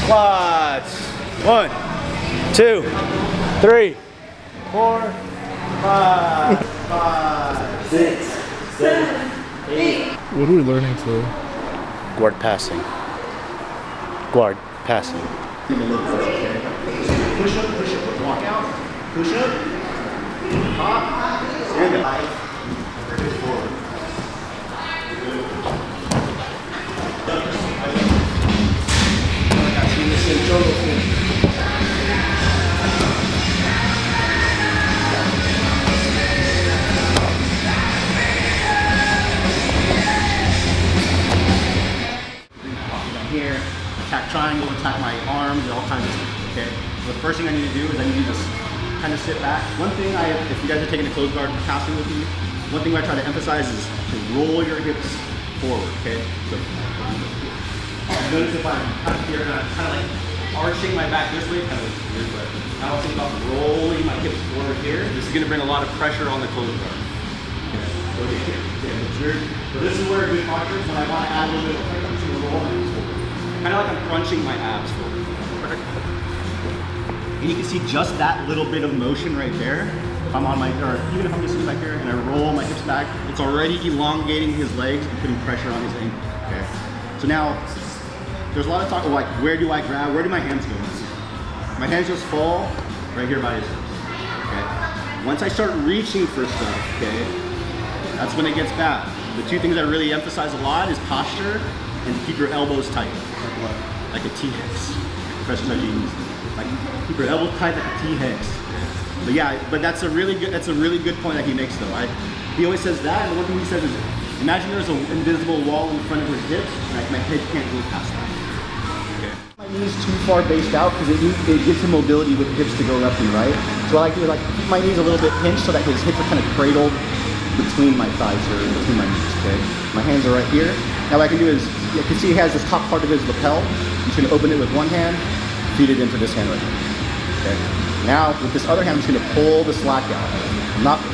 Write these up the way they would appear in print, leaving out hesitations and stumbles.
Squats. 1, 2, 3, 4, 5, 5, 6, 7, 8. What are we learning today? Guard passing. Guard passing. Push up, walk out, push up, hop, stand up, push forward. I see this in total thing. Here, attack triangle, attack my arms, and all kinds of stuff. Okay. So the first thing I need to do is I need to just kind of sit back. One thing if you guys are taking a closed guard passing with me, one thing I try to emphasize is to roll your hips forward. Okay. So notice if I'm kind of here and I'm kind of like arching my back this way, kind of like weird, but now I'll think about rolling my hips forward here. This is going to bring a lot of pressure on the closed guard. Okay. So this is where a good posture is when I want to add a little bit of pressure. I'm just going to roll my hips forward. Kind of like I'm crunching my abs forward. And you can see just that little bit of motion right there. If I'm on my, or even if I'm just sitting back here and I roll my hips back, it's already elongating his legs and putting pressure on his ankle. Okay. So now, there's a lot of talk of like, where do I grab? Where do my hands go? My hands just fall right here by his hips. Okay. Once I start reaching for stuff, okay, that's when it gets bad. The two things I really emphasize a lot is posture and to keep your elbows tight. Like a T-Hex. Professor Jeans. Like keep your elbows tight like a T-Hex. But yeah, but that's a really good point that he makes though. He always says that, and the one thing he says is, imagine there's an invisible wall in front of his hips, and my head can't go past that. Okay. My knees too far based out because it gives him mobility with hips to go left and right. So I like to keep my knees a little bit pinched so that his hips are kind of cradled between my thighs or between my knees. Okay. My hands are right here. Now what I can do is, you can see he has this top part of his lapel. I'm just going to open it with one hand, feed it into this hand right here. Okay. Now with this other hand, I'm just going to pull the slack out.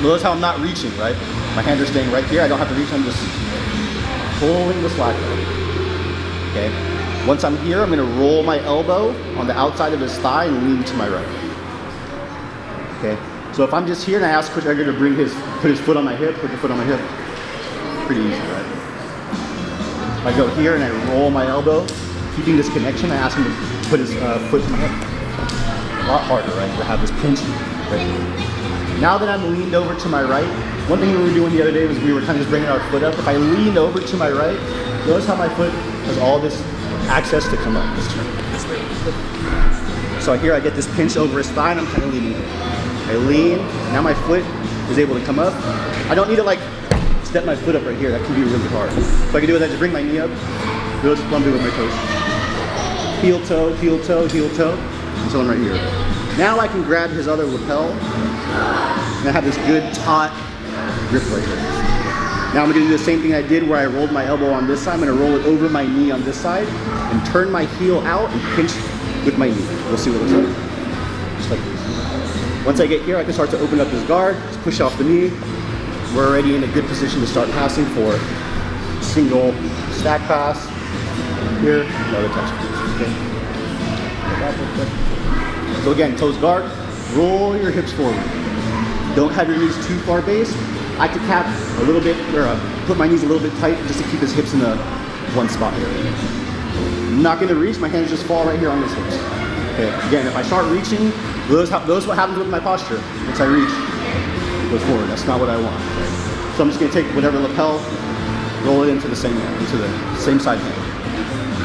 Notice how I'm not reaching, right? My hands are staying right here. I don't have to reach. I'm just pulling the slack out. Okay. Once I'm here, I'm going to roll my elbow on the outside of his thigh and lean to my right. Okay. So if I'm just here and I ask Coach Edgar to put his foot on my hip, put your foot on my hip, pretty easy, right? If I go here and I roll my elbow, keeping this connection, I ask him to put his foot to my hip. A lot harder, right? To have this pinch right here. Now that I'm leaned over to my right, one thing we were doing the other day was we were kind of just bringing our foot up. If I lean over to my right, notice how my foot has all this access to come up. So here I get this pinch over his thigh and I'm kind of leaning over. I lean, now my foot is able to come up. I don't need to like step my foot up right here. That can be really hard. So I can do is I just bring my knee up. Notice what I'm doing with my toes. Heel toe, heel toe, heel toe. Until I'm right here. Now I can grab his other lapel. And I have this good taut grip right here. Now I'm going to do the same thing I did where I rolled my elbow on this side. I'm going to roll it over my knee on this side and turn my heel out and pinch with my knee. We'll see what it looks like. Just like this. Once I get here, I can start to open up his guard, just push off the knee. We're already in a good position to start passing for single stack pass. Here, another touch pass. Okay. So again, toes guard, roll your hips forward. Don't have your knees too far based. I could tap a little bit, or put my knees a little bit tight just to keep his hips in the one spot here. I'm not going to reach, my hands just fall right here on his hips. Okay. Again, if I start reaching, notice what happens with my posture. Once I reach, it goes forward. That's not what I want. Okay. So I'm just going to take whatever lapel, roll it into the same hand, into the same side hand.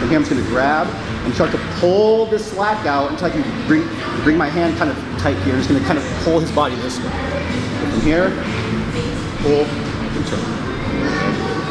From here I'm just going to grab and start to pull this slack out until I can bring my hand kind of tight here. I'm just going to kind of pull his body this way. So from here, pull, and turn.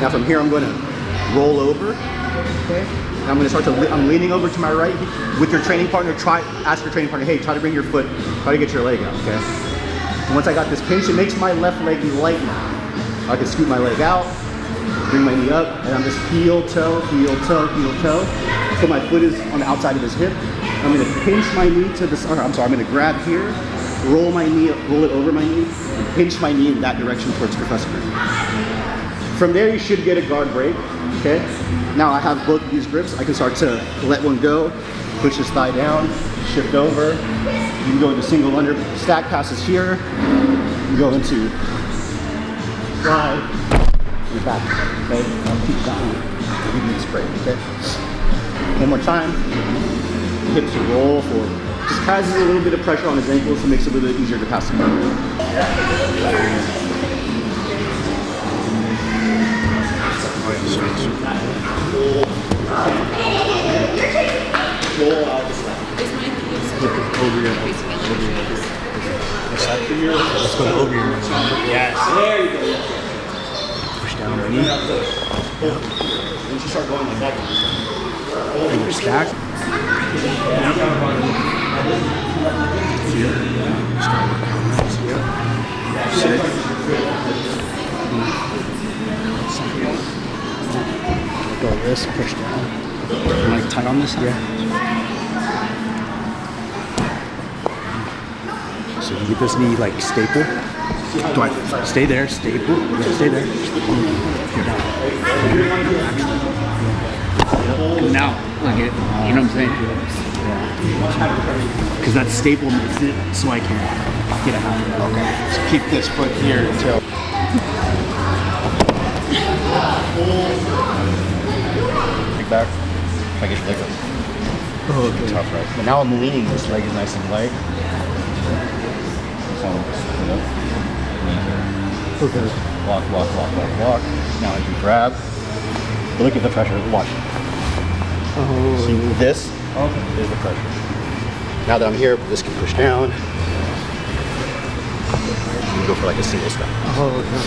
Now from here I'm going to roll over. Okay. And I'm going to start to, I'm leaning over to my right. With your training partner, ask your training partner, hey, try to bring your foot, try to get your leg out, okay? And once I got this pinch, it makes my left leg light now. I can scoot my leg out, bring my knee up, and I'm just heel, toe, heel, toe, heel, toe. So my foot is on the outside of his hip. I'm going to pinch my knee to this, I'm going to grab here, roll my knee, roll it over my knee, and pinch my knee in that direction towards Professor. From there, you should get a guard break, okay? Now I have both of these grips. I can start to let one go, push his thigh down, shift over. You can go into single under stack passes here. You go into slide, and back. Okay, I'll keep going. I'll give you this break. Okay. One more time. Hips roll forward. Just causes a little bit of pressure on his ankles, so it makes it a little bit easier to pass the curve. Roll out the slide. Over your head. Let's go over your head. Yes. There you go. Push down the knee. Once you start going like that, and you're stacked. Sit. Go like this, push down. Like tight on this side? Yeah. So you get this knee like staple. Do I stay there, staple? Yeah, stay there. Now, like it, you know what I'm saying? Because that staple makes it so I can get a half. Okay. So keep this foot here until. Big back. If I get your leg up. Oh, okay. Tough, right? But now I'm leaning. This leg is nice and light. Okay. Walk, walk, walk, walk, walk. Now I can grab. But look at the pressure. Watch. Oh. See this? Okay. There's the pressure. Now that I'm here, this can push down. You can go for like a single step. Oh, okay.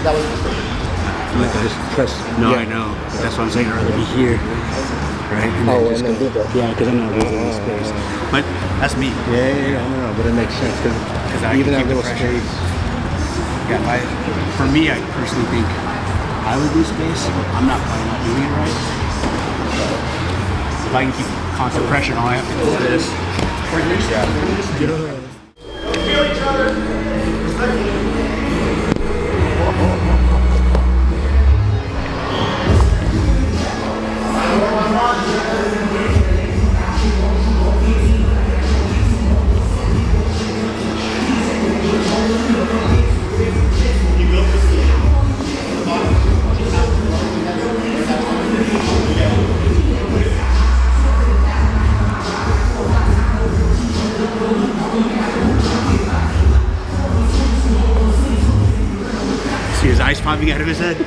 That was like I just press. No, yeah. I know. But that's what I'm saying. I'd rather be here, right? And then just go. Yeah, because I'm not losing the space. But that's me. Yeah, I don't know, but it makes sense because even that little space. Yeah, for me, I personally think I would lose space. I'm not probably not doing it right. If I can keep constant pressure, all I have to do is this. Feel each other. See his eyes popping out of his head.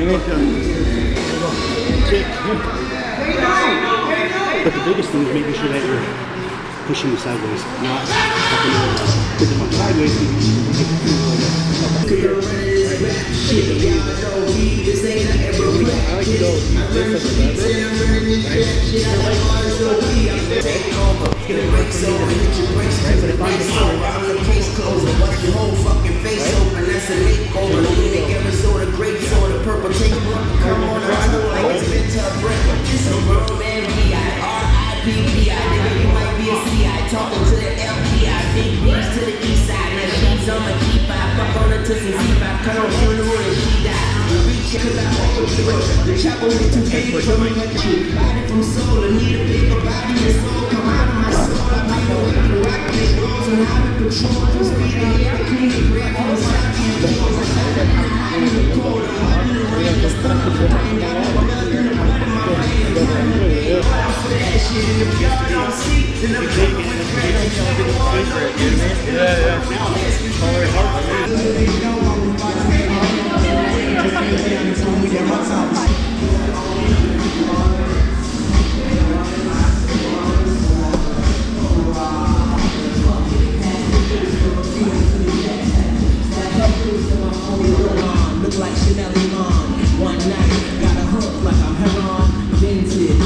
But the biggest thing is making sure that you're pushing it sideways, not fucking over. Because if I'm sideways, you I like to go this as a but if I'm the case closed, watch your whole fucking face open. That's a makeover. Make every sort of grape, sort of purple tape. Come on, I know like it's been tough break. It's a real man, B.I.R.I.P.P.I. Nigga, you might be a C.I. Talking to the L.P.I. Big B's to the east side. Now she's on my G5. Fuck on her to some Z5. Cut on funeral and she died. Reach cause I walk with the road. The chopper was too big for me. Body from soul. I need a bigger body and soul. Come out of my soul. I might know how to rock these rolls and how to control the speed of air. Clean it, grab from the side. I'm in the cold. I'm in the rain. Just stuck with the rain. I'm nothing to put in my brain. That shit in the yard on seat. Then I'm coming with friends. Look like Chanel Iman. One night, got a hook like I'm heron. Vintage,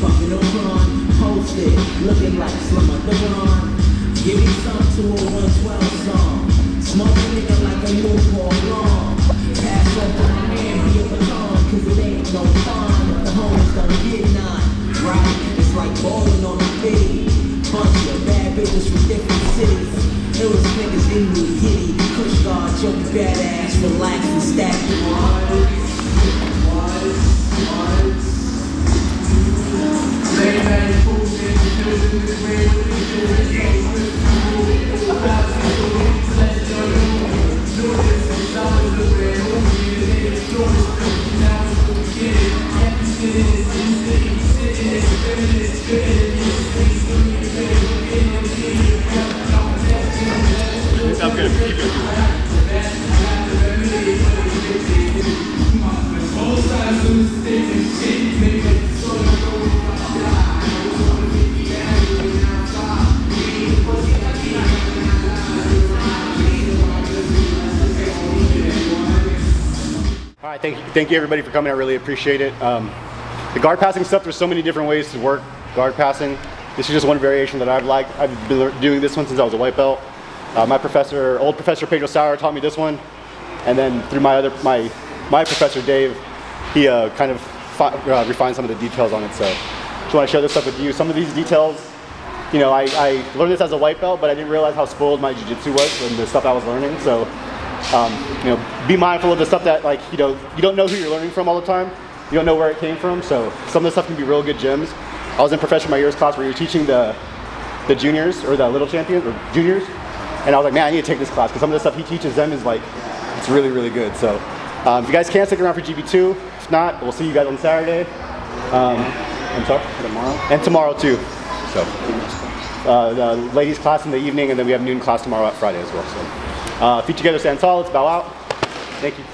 pumping on run. Posted, looking like Slimmer Devon. Give me some to a 112 song. Smoke a nigga like a Newport long. Pass up to my man, be a baton. Cause it ain't no fun if the homies don't get none. Right? It's like bowling on the fade. Bunch of bad bitches from different cities. It was niggas in me, hitty. Kush guard, choke badass, relax and stack it. I'm good. Keep it. All right, thank you everybody for coming. I really appreciate it. The guard passing stuff, there's so many different ways to work guard passing. This is just one variation that I've liked. I've been doing this one since I was a white belt. My professor, old Professor Pedro Sauer, taught me this one, and then through my professor Dave, he kind of refined some of the details on it. So just want to share this stuff with you. Some of these details, you know, I learned this as a white belt, but I didn't realize how spoiled my jiu-jitsu was and the stuff I was learning. So you know, be mindful of the stuff that, like, you know, you don't know who you're learning from all the time. You don't know where it came from. So some of the stuff can be real good gems. I was in Professor Mair's class where he was teaching the juniors, or the little champions, or juniors. And I was like, man, I need to take this class because some of the stuff he teaches them is like, it's really, really good. So if you guys can, stick around for GB2. If not, we'll see you guys on Saturday. I'm sorry? Tomorrow? And tomorrow too. So the ladies class in the evening, and then we have noon class tomorrow at Friday as well. So feet together, stand tall. Let's bow out. Thank you.